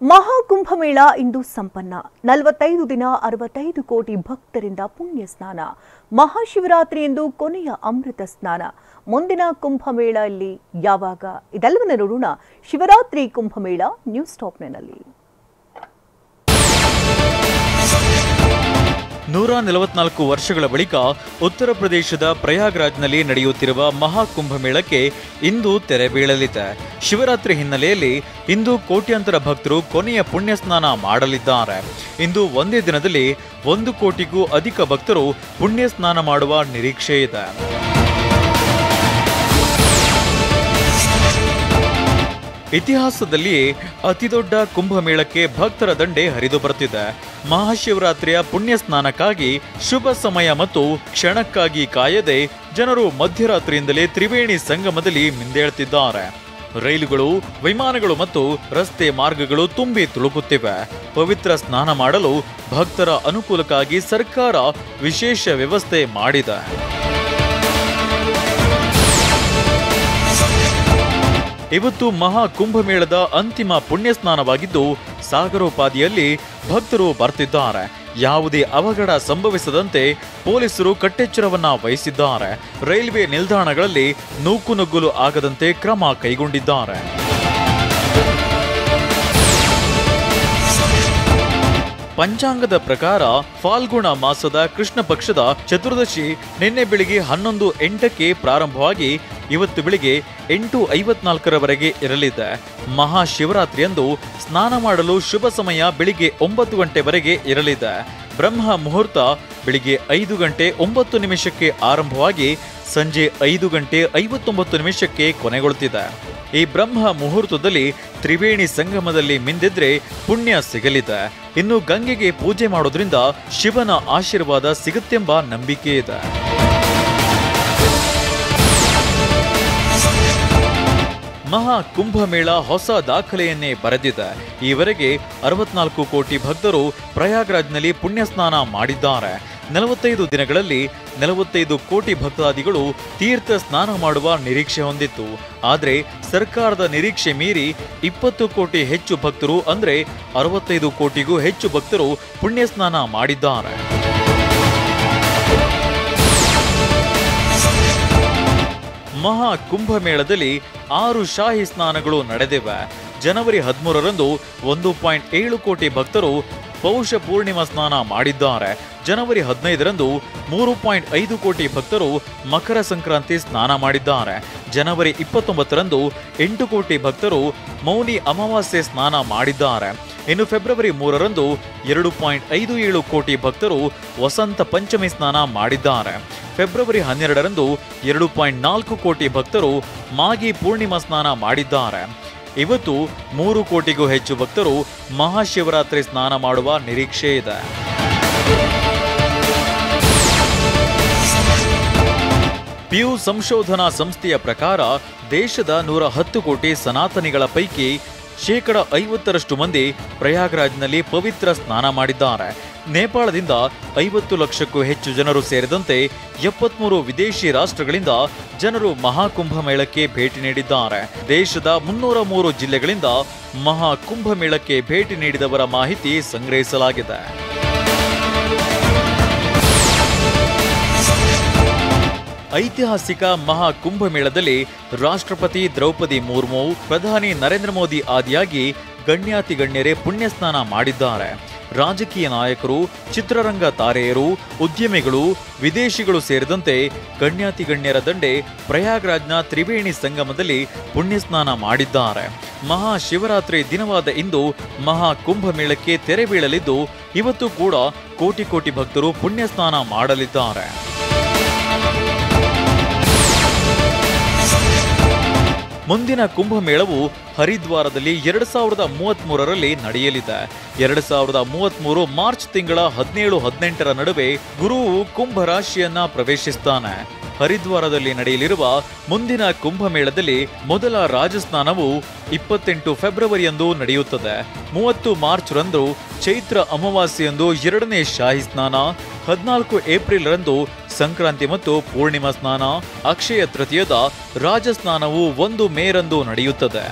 ಮಹಾಕುಂಭಮೇಳ ಇಂದು ಸಂಪನ್ನ 45 ದಿನ 65 ಕೋಟಿ ಭಕ್ತರಿಂದ ಪುಣ್ಯ ಸ್ನಾನ ಮಹಾಶಿವರಾತ್ರಿಯಂದು ಕೊನೆಯ ಅಮೃತ ಸ್ನಾನ ಮುಂದಿನ ಕುಂಭಮೇಳದಲ್ಲಿ ಯಾವಾಗ ಇದೆಲ್ಲವನ್ನ ನೋಡೋಣ ಶಿವರಾತ್ರಿ ಕುಂಭಮೇಳ ನ್ಯೂಸ್ ಟಾಪ್ನಲ್ಲಿ 144 ವರ್ಷಗಳ ಬಳಿಕ ಉತ್ತರ ಪ್ರದೇಶದ ಪ್ರಯಾಗ್ರಾಜ್ನಲ್ಲಿ ನಡೆಯುತ್ತಿರುವ ಮಹಾಕುಂಭಮೇಳಕ್ಕೆ ಇಂದು ತೆರೆ ಬೀಳಲಿದೆ. ಶಿವರಾತ್ರಿ ಹಿನ್ನೆಲೆಯಲ್ಲಿ ಇಂದು ಕೋಟ್ಯಾಂತರ ಭಕ್ತರು ಕೊನೆಯ ಪುಣ್ಯ ಸ್ನಾನ ಮಾಡಲಿದ್ದಾರೆ. ಇಂದು ಒಂದೇ ದಿನದಲ್ಲಿ 1 ಕೋಟಿಗೂ ಅಧಿಕ ಭಕ್ತರು ಪುಣ್ಯ ಸ್ನಾನ ಮಾಡುವ ನಿರೀಕ್ಷೆ ಇದೆ. ಇತಿಹಾಸದಲ್ಲಿಯೇ ಅತಿದೊಡ್ಡ ಕುಂಭಮೇಳಕ್ಕೆ ಭಕ್ತರ ದಂಡೆ ಹರಿದು ಬರುತ್ತಿದೆ. ಮಹಾಶಿವರಾತ್ರಿಯ ಪುಣ್ಯ ಸ್ನಾನಕ್ಕಾಗಿ ಶುಭ ಸಮಯ ಮತ್ತು ಕ್ಷಣಕ್ಕಾಗಿ ಕಾಯದೆ ಜನರು ಮಧ್ಯರಾತ್ರಿಯಿಂದಲೇ ತ್ರಿವೇಣಿ ಸಂಗಮದಲ್ಲಿ ಮಿಂದೇಳುತ್ತಿದ್ದಾರೆ. ರೈಲುಗಳು, ವಿಮಾನಗಳು ಮತ್ತು ರಸ್ತೆ ಮಾರ್ಗಗಳು ತುಂಬಿ ತುಳುಕುತ್ತಿವೆ. ಪವಿತ್ರ ಸ್ನಾನ ಮಾಡಲು ಭಕ್ತರ ಅನುಕೂಲಕ್ಕಾಗಿ ಸರ್ಕಾರ ವಿಶೇಷ ವ್ಯವಸ್ಥೆ ಮಾಡಿದೆ. ಇವತ್ತು ಮಹಾಕುಂಭಮೇಳದ ಅಂತಿಮ ಪುಣ್ಯ ಸ್ನಾನವಾಗಿದ್ದು ಸಾಗರೋಪಾದಿಯಲ್ಲಿ ಭಕ್ತರು ಬರ್ತಿದ್ದಾರೆ. ಯಾವುದೇ ಅವಘಡ ಸಂಭವಿಸದಂತೆ ಪೊಲೀಸರು ಕಟ್ಟೆಚ್ಚರವನ್ನ ವಹಿಸಿದ್ದಾರೆ. ರೈಲ್ವೆ ನಿಲ್ದಾಣಗಳಲ್ಲಿ ನೂಕುನುಗ್ಗಲು ಆಗದಂತೆ ಕ್ರಮ ಕೈಗೊಂಡಿದ್ದಾರೆ. ಪಂಚಾಂಗದ ಪ್ರಕಾರ ಫಾಲ್ಗುಣ ಮಾಸದ ಕೃಷ್ಣ ಪಕ್ಷದ ಚತುರ್ದಶಿ ನಿನ್ನೆ ಬೆಳಿಗ್ಗೆ 11:08ಕ್ಕೆ ಪ್ರಾರಂಭವಾಗಿ ಇವತ್ತು ಬೆಳಿಗ್ಗೆ 8:54ರವರೆಗೆ ಇರಲಿದೆ. ಮಹಾಶಿವರಾತ್ರಿಯಂದು ಸ್ನಾನ ಮಾಡಲು ಶುಭ ಸಮಯ ಬೆಳಿಗ್ಗೆ 9 ಗಂಟೆವರೆಗೆ ಇರಲಿದೆ. ಬ್ರಹ್ಮ ಮುಹೂರ್ತ ಬೆಳಿಗ್ಗೆ 5 ಗಂಟೆ 9 ನಿಮಿಷಕ್ಕೆ ಆರಂಭವಾಗಿ ಸಂಜೆ 5 ಗಂಟೆ 59 ನಿಮಿಷಕ್ಕೆ ಕೊನೆಗೊಳ್ಳುತ್ತಿದೆ. ಈ ಬ್ರಹ್ಮ ಮುಹೂರ್ತದಲ್ಲಿ ತ್ರಿವೇಣಿ ಸಂಗಮದಲ್ಲಿ ಮಿಂದಿದ್ರೆ ಪುಣ್ಯ ಸಿಗಲಿದೆ. ಇನ್ನು ಗಂಗೆಗೆ ಪೂಜೆ ಮಾಡೋದ್ರಿಂದ ಶಿವನ ಆಶೀರ್ವಾದ ಸಿಗುತ್ತೆಂಬ ನಂಬಿಕೆ ಇದೆ. ಮಹಾ ಕುಂಭಮೇಳ ಹೊಸ ದಾಖಲೆಯನ್ನೇ ಬರೆದಿದೆ. ಈವರೆಗೆ 64 ಕೋಟಿ ಭಕ್ತರು ಪ್ರಯಾಗ್ರಾಜ್ನಲ್ಲಿ ಪುಣ್ಯ ಸ್ನಾನ ಮಾಡಿದ್ದಾರೆ. 45 ದಿನಗಳಲ್ಲಿ 45 ಕೋಟಿ ಭಕ್ತಾದಿಗಳು ತೀರ್ಥ ಸ್ನಾನ ಮಾಡುವ ನಿರೀಕ್ಷೆ ಹೊಂದಿತ್ತು. ಆದರೆ ಸರ್ಕಾರದ ನಿರೀಕ್ಷೆ ಮೀರಿ 20 ಕೋಟಿ ಹೆಚ್ಚು ಭಕ್ತರು ಅಂದ್ರೆ 65 ಕೋಟಿಗೂ ಹೆಚ್ಚು ಭಕ್ತರು ಪುಣ್ಯ ಸ್ನಾನ ಮಾಡಿದ್ದಾರೆ. ಮಹಾ ಕುಂಭಮೇಳದಲ್ಲಿ 6 ಶಾಹಿ ಸ್ನಾನಗಳು ನಡೆದಿವೆ. ಜನವರಿ 13ರಂದು 1.7 ಕೋಟಿ ಭಕ್ತರು ಪೌಷ ಪೂರ್ಣಿಮಾ ಸ್ನಾನ ಮಾಡಿದ್ದಾರೆ. ಜನವರಿ 15ರಂದು 3.5 ಕೋಟಿ ಭಕ್ತರು ಮಕರ ಸಂಕ್ರಾಂತಿ ಸ್ನಾನ ಮಾಡಿದ್ದಾರೆ. ಜನವರಿ 29ರಂದು 8 ಕೋಟಿ ಭಕ್ತರು ಮೌನಿ ಅಮಾವಾಸ್ಯೆ ಸ್ನಾನ ಮಾಡಿದ್ದಾರೆ. ಇನ್ನು ಫೆಬ್ರವರಿ 3ರಂದು 2.57 ಕೋಟಿ ಭಕ್ತರು ವಸಂತ ಪಂಚಮಿ ಸ್ನಾನ ಮಾಡಿದ್ದಾರೆ. ಫೆಬ್ರವರಿ 12ರಂದು 2.4 ಕೋಟಿ ಭಕ್ತರು ಮಾಗಿ ಪೂರ್ಣಿಮಾ ಸ್ನಾನ ಮಾಡಿದ್ದಾರೆ. ಇವತ್ತು 3 ಕೋಟಿಗೂ ಹೆಚ್ಚು ಭಕ್ತರು ಮಹಾಶಿವರಾತ್ರಿ ಸ್ನಾನ ಮಾಡುವ ನಿರೀಕ್ಷೆ ಇದೆ. ಪ್ಯೂ ಸಂಶೋಧನಾ ಸಂಸ್ಥೆಯ ಪ್ರಕಾರ ದೇಶದ 110 ಕೋಟಿ ಸನಾತನಿಗಳ ಪೈಕಿ 50% ಮಂದಿ ಪ್ರಯಾಗ್ರಾಜ್ನಲ್ಲಿ ಪವಿತ್ರ ಸ್ನಾನ ಮಾಡಿದ್ದಾರೆ. ನೇಪಾಳದಿಂದ 50 ಲಕ್ಷಕ್ಕೂ ಹೆಚ್ಚು ಜನರು ಸೇರಿದಂತೆ 73 ವಿದೇಶಿ ರಾಷ್ಟ್ರಗಳಿಂದ ಜನರು ಮಹಾಕುಂಭಮೇಳಕ್ಕೆ ಭೇಟಿ ನೀಡಿದ್ದಾರೆ. ದೇಶದ 303 ಜಿಲ್ಲೆಗಳಿಂದ ಮಹಾಕುಂಭಮೇಳಕ್ಕೆ ಭೇಟಿ ನೀಡಿದವರ ಮಾಹಿತಿ ಸಂಗ್ರಹಿಸಲಾಗಿದೆ. ಐತಿಹಾಸಿಕ ಮಹಾಕುಂಭಮೇಳದಲ್ಲಿ ರಾಷ್ಟ್ರಪತಿ ದ್ರೌಪದಿ ಮುರ್ಮು, ಪ್ರಧಾನಿ ನರೇಂದ್ರ ಮೋದಿ ಆದಿಯಾಗಿ ಗಣ್ಯಾತಿಗಣ್ಯರೇ ಪುಣ್ಯ ಸ್ನಾನ ಮಾಡಿದ್ದಾರೆ. ರಾಜಕೀಯ ನಾಯಕರು, ಚಿತ್ರರಂಗ ತಾರೆಯರು, ಉದ್ಯಮಿಗಳು, ವಿದೇಶಿಗಳು ಸೇರಿದಂತೆ ಗಣ್ಯಾತಿಗಣ್ಯರ ದಂಡೆ ಪ್ರಯಾಗ್ರಾಜ್ನ ತ್ರಿವೇಣಿ ಸಂಗಮದಲ್ಲಿ ಪುಣ್ಯ ಸ್ನಾನ ಮಾಡಿದ್ದಾರೆ. ಮಹಾಶಿವರಾತ್ರಿ ದಿನವಾದ ಇಂದು ಮಹಾಕುಂಭಮೇಳಕ್ಕೆ ತೆರೆ ಬೀಳಲಿದ್ದು ಇವತ್ತು ಕೂಡ ಕೋಟಿ ಕೋಟಿ ಭಕ್ತರು ಪುಣ್ಯ ಸ್ನಾನ ಮಾಡಲಿದ್ದಾರೆ. ಮುಂದಿನ ಕುಂಭಮೇಳವು ಹರಿದ್ವಾರದಲ್ಲಿ 2033ರಲ್ಲಿ ನಡೆಯಲಿದೆ. 2033 ಮಾರ್ಚ್ ತಿಂಗಳ 17-18ರ ನಡುವೆ ಗುರುವು ಕುಂಭ ರಾಶಿಯನ್ನ ಪ್ರವೇಶಿಸ್ತಾನೆ. ಹರಿದ್ವಾರದಲ್ಲಿ ನಡೆಯಲಿರುವ ಮುಂದಿನ ಕುಂಭಮೇಳದಲ್ಲಿ ಮೊದಲ ರಾಜಸ್ನಾನವು 28 ಫೆಬ್ರವರಿಯಂದು ನಡೆಯುತ್ತದೆ. 30 ಮಾರ್ಚ್ ರಂದು ಚೈತ್ರ ಅಮಾವಾಸ್ಯೆಯಂದು 2ನೇ ಶಾಹಿ ಸ್ನಾನ, 14 ಏಪ್ರಿಲ್ ರಂದು ಸಂಕ್ರಾಂತಿ ಮತ್ತು ಪೂರ್ಣಿಮಾ ಸ್ನಾನ, ಅಕ್ಷಯ ತೃತೀಯದ ರಾಜಸ್ನಾನವು 1 ಮೇರಂದು ನಡೆಯುತ್ತದೆ.